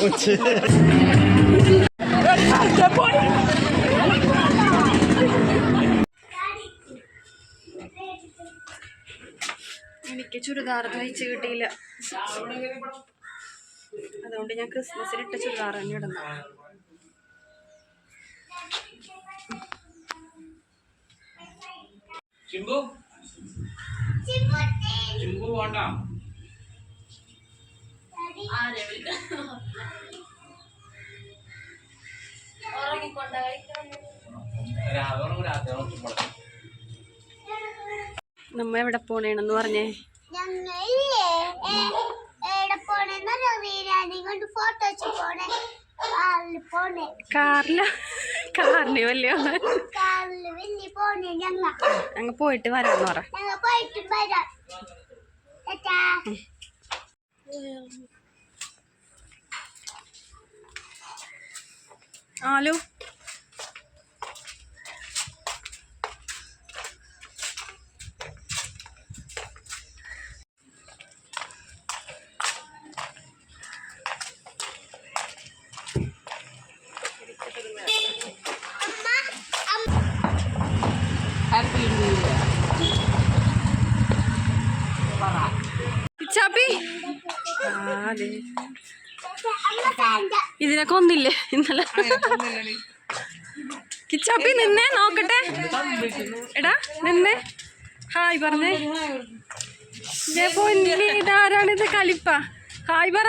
കൊച്ച് എനിക്ക് ചുരിദാർ തയ്ച്ച് കിട്ടിയില്ല, അതുകൊണ്ട് ഞാൻ ക്രിസ്മസിനിട്ട ചുരിദാർ തന്നെ ഇടുന്നു. നമ്മ എവിടെ പോണേണെന്ന് പറഞ്ഞേ? കാറിന് വല്ലോ ഞങ്ങ പോയിട്ട് വരാന്ന് പറ. ആലു ഇതിനെ കൊന്നില്ലേ ഇന്നലെ? കിച്ചാപ്പി നിന്നേ നോക്കട്ടെ. എടാ നിന്നേ ഹായ് പറഞ്ഞേ. ഇതാരാണിത്? കലിപ്പ ഹായ് പറ.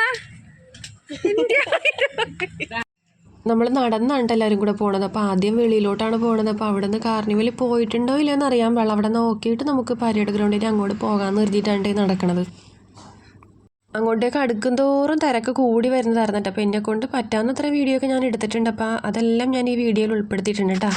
നമ്മൾ നടന്നാണ് എല്ലാവരും കൂടെ പോണത്. അപ്പോൾ ആദ്യം വെളിയിലോട്ടാണ് പോണത്. അപ്പോൾ അവിടെ നിന്ന് കാർണിവൽ പോയിട്ടുണ്ടോ ഇല്ലയെന്ന് അറിയാൻ പാടില്ല. അവിടെ നോക്കിയിട്ട് നമുക്ക് പരേഡ് ഗ്രൗണ്ടിൽ അങ്ങോട്ട് പോകാമെന്ന് കരുതിയിട്ടാണ് നടക്കണത്. അങ്ങോട്ടേക്ക് അടുക്കും തോറും തിരക്ക് കൂടി വരുന്നതായിരുന്നു കേട്ടോ. അപ്പോൾ എന്നെ കൊണ്ട് പറ്റാവുന്നത്ര വീഡിയോ ഒക്കെ ഞാൻ എടുത്തിട്ടുണ്ട്. അപ്പോൾ അതെല്ലാം ഞാൻ ഈ വീഡിയോയിൽ ഉൾപ്പെടുത്തിയിട്ടുണ്ട് കേട്ടോ.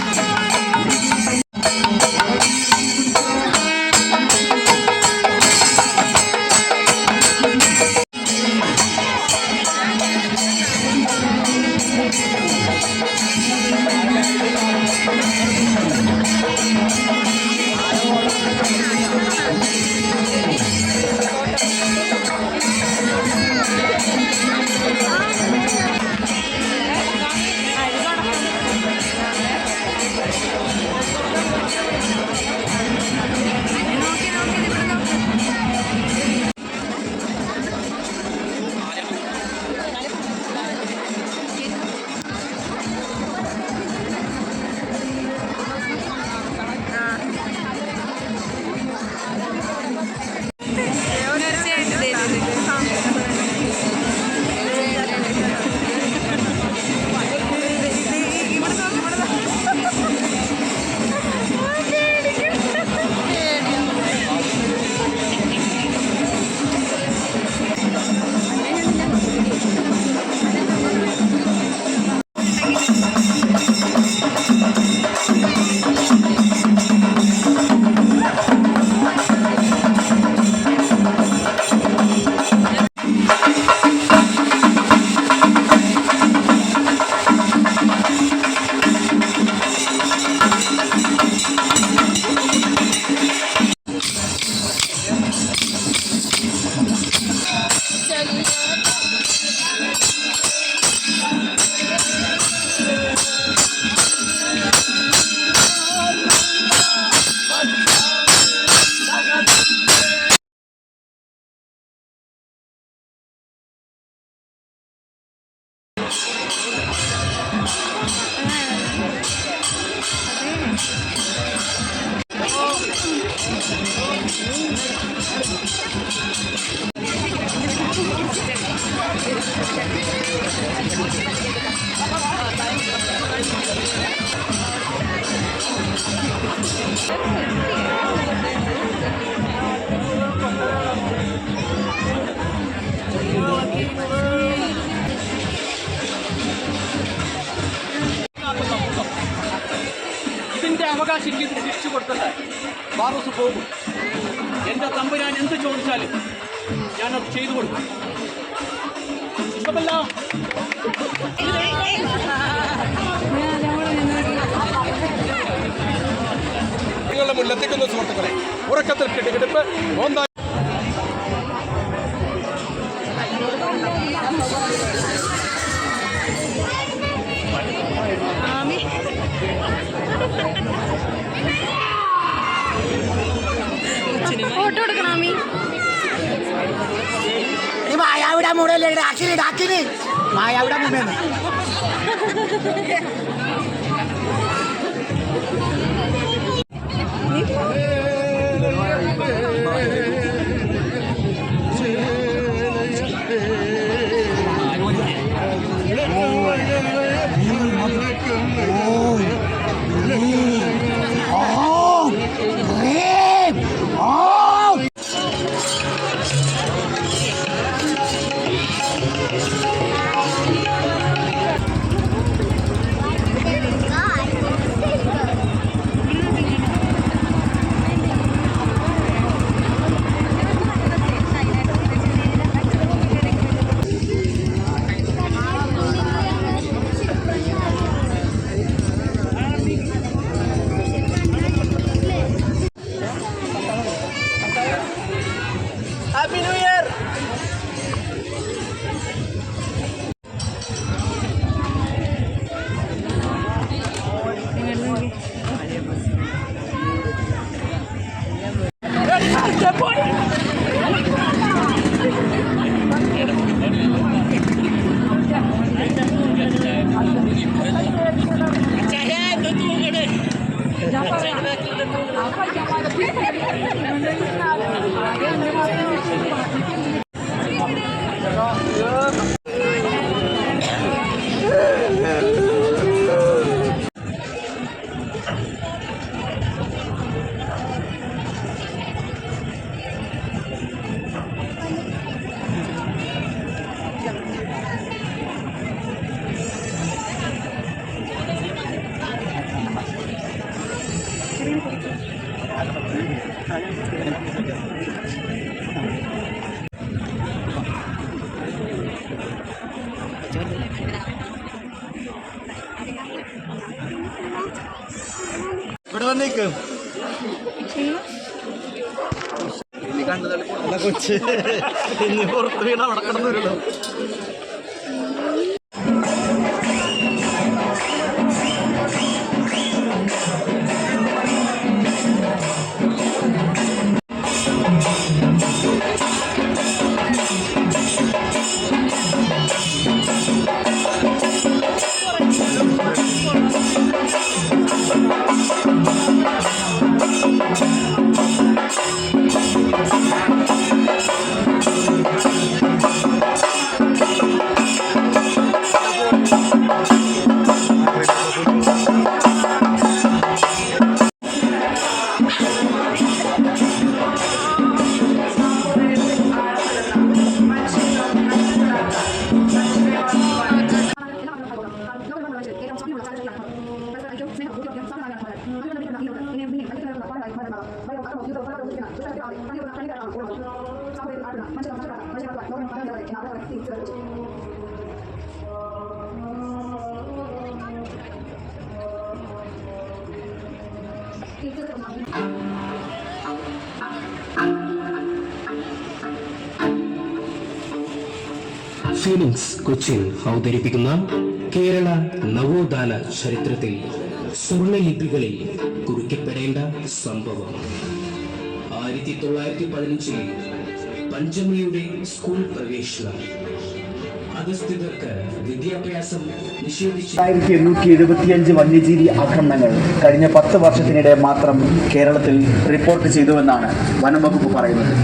അവകാശം എനിക്ക് തിരിച്ചു കൊടുക്കട്ടെ. ബാറൂസ് പോകും. എൻ്റെ തമ്പുരാൻ എന്ത് ചോദിച്ചാലും ഞാനത് ചെയ്തു കൊടുക്കും. ഇഷ്ടമല്ല നിങ്ങളുടെ മുന്നിലെത്തിക്കുന്ന സുഹൃത്തുക്കളെ ഉറക്കത്തിൽ കെട്ടിക്കെടുപ്പ് ഒന്നായി മൂടല്ലേ ഡാക്കിന് ഡാക്കിന് മായ അവിടെ മുമ്പേന്ന് ഹാപ്പി ന്യൂ ഇയർ. ഇവിടെ വന്നേക്കും കൊച്ച് ഇന്ന് പുറത്ത് വീണ് അവിടെ കിടന്നു ഫീലിങ്സ് കൊച്ചിൻ അവതരിപ്പിക്കുന്ന കേരള നവോത്ഥാന ചരിത്രത്തിൽ സ്വർണ്ണലിപികളിൽ കുറിക്കപ്പെടേണ്ട സംഭവം. 1915 പഞ്ചമിയുടെ സ്കൂൾ പ്രവേശനം. അധസ്ഥിതർക്ക് വിദ്യാഭ്യാസം നിഷേധിച്ചു. 1875 വന്യജീവി ആക്രമണങ്ങൾ കഴിഞ്ഞ 10 വർഷത്തിനിടെ മാത്രം കേരളത്തിൽ റിപ്പോർട്ട് ചെയ്തുവെന്നാണ് വനംവകുപ്പ് പറയുന്നത്.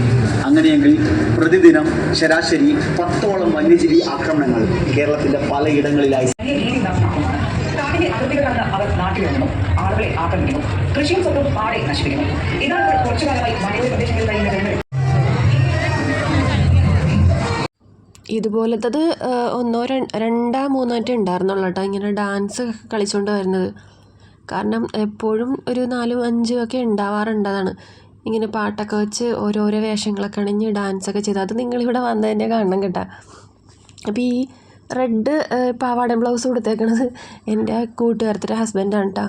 അങ്ങനെയെങ്കിൽ പ്രതിദിനം ശരാശരി 10ഓളം വന്യജീവി ആക്രമണങ്ങൾ കേരളത്തിന്റെ പലയിടങ്ങളിലായി. അവർ നാട്ടിലിറങ്ങുന്നു, ആളുകളെ ആക്രമിക്കുന്നു, കൃഷിയും സ്വത്തും പാടെ നശിപ്പിക്കുന്നു. ഇതാണ് കുറച്ചു കാലമായി മലയോര പ്രദേശങ്ങളിൽ കഴിയുന്ന ഇതുപോലത്തത് ഒന്നോ രണ്ടോ മൂന്നായിട്ട് ഉണ്ടായിരുന്നുള്ളൂ കേട്ടോ, ഇങ്ങനെ ഡാൻസ് കളിച്ചുകൊണ്ട് വരുന്നത്. കാരണം എപ്പോഴും ഒരു 4-5 ഒക്കെ ഉണ്ടാവാറുണ്ടതാണ്. ഇങ്ങനെ പാട്ടൊക്കെ വെച്ച് ഓരോരോ വേഷങ്ങളൊക്കെ അണിഞ്ഞ് ഡാൻസൊക്കെ ചെയ്ത്. അത് നിങ്ങളിവിടെ വന്ന് തന്നെ കാണണം കേട്ടോ. അപ്പോൾ ഈ റെഡ് പാവാട ബ്ലൗസ് കൊടുത്തേക്കണത് എൻ്റെ കൂട്ടുകാരത്തിൻ്റെ ഹസ്ബൻഡാണ് കേട്ടോ.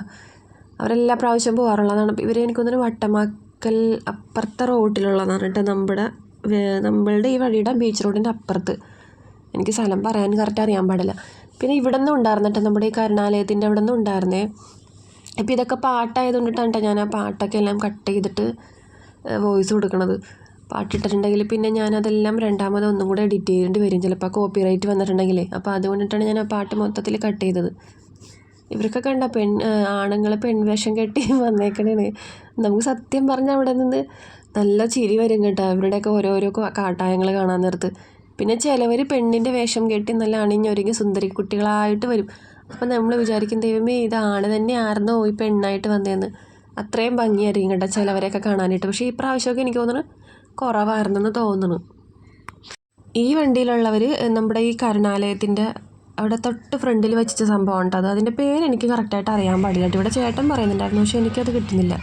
അവരെല്ലാ പ്രാവശ്യം പോകാറുള്ളതാണ്. അപ്പോൾ ഇവർ എനിക്കൊന്നിന് വട്ടമാക്കൽ അപ്പുറത്തെ റോഡിലുള്ളതാണ് കേട്ടോ. നമ്മളുടെ ഈ വഴിയുടെ ബീച്ച് റോഡിൻ്റെ അപ്പുറത്ത്. എനിക്ക് സ്ഥലം പറയാൻ കറക്റ്റ് അറിയാൻ പാടില്ല. പിന്നെ ഇവിടെ നിന്നും ഉണ്ടായിരുന്നു കേട്ടോ, നമ്മുടെ ഈ കരുണാലയത്തിൻ്റെ അവിടെ നിന്നും ഉണ്ടായിരുന്നേ. അപ്പോൾ ഇതൊക്കെ പാട്ടായതുകൊണ്ടിട്ടാണ് കേട്ടോ ഞാൻ ആ പാട്ടൊക്കെ എല്ലാം കട്ട് ചെയ്തിട്ട് വോയിസ് കൊടുക്കണത്. പാട്ടിട്ടിട്ടുണ്ടെങ്കിൽ പിന്നെ ഞാനതെല്ലാം രണ്ടാമത് ഒന്നും കൂടെ എഡിറ്റ് ചെയ്യേണ്ടി വരും, ചിലപ്പോൾ കോപ്പിറൈറ്റ് വന്നിട്ടുണ്ടെങ്കിൽ. അപ്പോൾ അതുകൊണ്ടിട്ടാണ് ഞാൻ ആ പാട്ട് മൊത്തത്തിൽ കട്ട് ചെയ്തത്. ഇവരൊക്കെ കണ്ട ആണുങ്ങൾ പെൺവേഷം കെട്ടി വന്നേക്കണേണ്. നമുക്ക് സത്യം പറഞ്ഞാൽ അവിടെ നിന്ന് നല്ല ചിരി വരും കേട്ടോ, ഇവരുടെയൊക്കെ ഓരോരോ കാട്ടായങ്ങൾ കാണാൻ നേരത്ത്. പിന്നെ ചിലവർ പെണ്ണിൻ്റെ വേഷം കെട്ടി നല്ല അണിഞ്ഞൊരുങ്ങി സുന്ദരി കുട്ടികളായിട്ട് വരും. അപ്പം നമ്മൾ വിചാരിക്കും ദൈവമേ ഇതാണ് തന്നെ ആയിരുന്നോ ഈ പെണ്ണായിട്ട് വന്നതെന്ന്. അത്രയും ഭംഗിയായിരിക്കും കേട്ടോ ചിലവരെയൊക്കെ കാണാനായിട്ട്. പക്ഷേ ഈ പ്രാവശ്യമൊക്കെ എനിക്ക് തോന്നുന്നു കുറവായിരുന്നെന്ന് തോന്നുന്നു. ഈ വണ്ടിയിലുള്ളവർ നമ്മുടെ ഈ കരുണാലയത്തിൻ്റെ അവിടെ തൊട്ട് ഫ്രണ്ടിൽ വെച്ചിട്ട് സംഭവം ഉണ്ട്. അതിൻ്റെ പേര് എനിക്ക് കറക്റ്റായിട്ട് അറിയാൻ പാടില്ല. ഇവിടെ ചേട്ടൻ പറയുന്നുണ്ടായിരുന്നു, പക്ഷേ എനിക്കത് കിട്ടുന്നില്ല.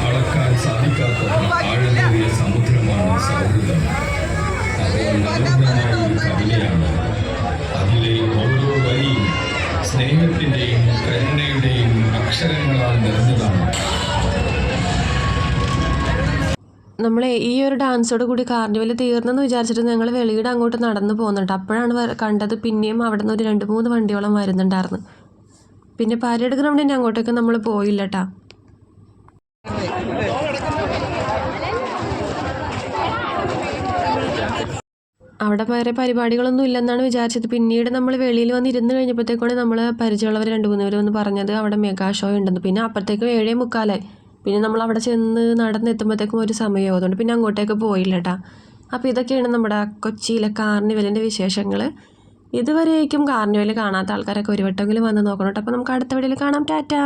അളക്കാൻ സാധിക്കാത്ത ആഴമേറിയ സമുദ്രമാണ് സൗഹൃദം. അത് മനോഹരമായ ഒരു കവിതയാണ്. അതിലെ ഓരോ വരിയും സ്നേഹത്തിൻ്റെയും കരുണയുടെയും അക്ഷരങ്ങളാൽ നിറഞ്ഞതാണ്. നമ്മൾ ഈ ഒരു ഡാൻസോട് കൂടി കാർണിവൽ തീർന്നെന്ന് വിചാരിച്ചിട്ട് ഞങ്ങൾ വെളിയുടെ അങ്ങോട്ട് നടന്നു പോകുന്നുണ്ട്. അപ്പോഴാണ് കണ്ടത് പിന്നെയും അവിടെ നിന്ന് ഒരു 2-3 വണ്ടിയോളം വരുന്നുണ്ടായിരുന്നു. പിന്നെ പരേഡ് ഗ്രൗണ്ടിൻ്റെ അങ്ങോട്ടേക്ക് നമ്മൾ പോയില്ല കേട്ടോ. അവിടെ വേറെ പരിപാടികളൊന്നും ഇല്ലെന്നാണ് വിചാരിച്ചത്. പിന്നീട് നമ്മൾ വെളിയിൽ വന്ന് ഇരുന്ന് കഴിഞ്ഞപ്പോഴത്തേക്കാണ് നമ്മൾ പരിചയമുള്ളവർ 2-3 പേര് വന്ന് പറഞ്ഞത് അവിടെ മെഗാ ഷോ ഉണ്ടെന്ന്. പിന്നെ അപ്പോഴത്തേക്കും 7:45. പിന്നെ നമ്മൾ അവിടെ ചെന്ന് നടന്നെത്തുമ്പോഴത്തേക്കും ഒരു സമയമാവും. അതുകൊണ്ട് പിന്നെ അങ്ങോട്ടേക്ക് പോയില്ല കേട്ടോ. അപ്പോൾ ഇതൊക്കെയാണ് നമ്മുടെ കൊച്ചിയിലെ കാർണിവലിൻ്റെ വിശേഷങ്ങൾ. ഇതുവരേക്കും കാർണിവൽ കാണാത്ത ആൾക്കാരൊക്കെ ഒരു വട്ടമെങ്കിലും വന്ന് നോക്കണം കേട്ടോ. അപ്പോൾ നമുക്ക് അടുത്ത വീഡിയോയിൽ കാണാം. ടാറ്റാ.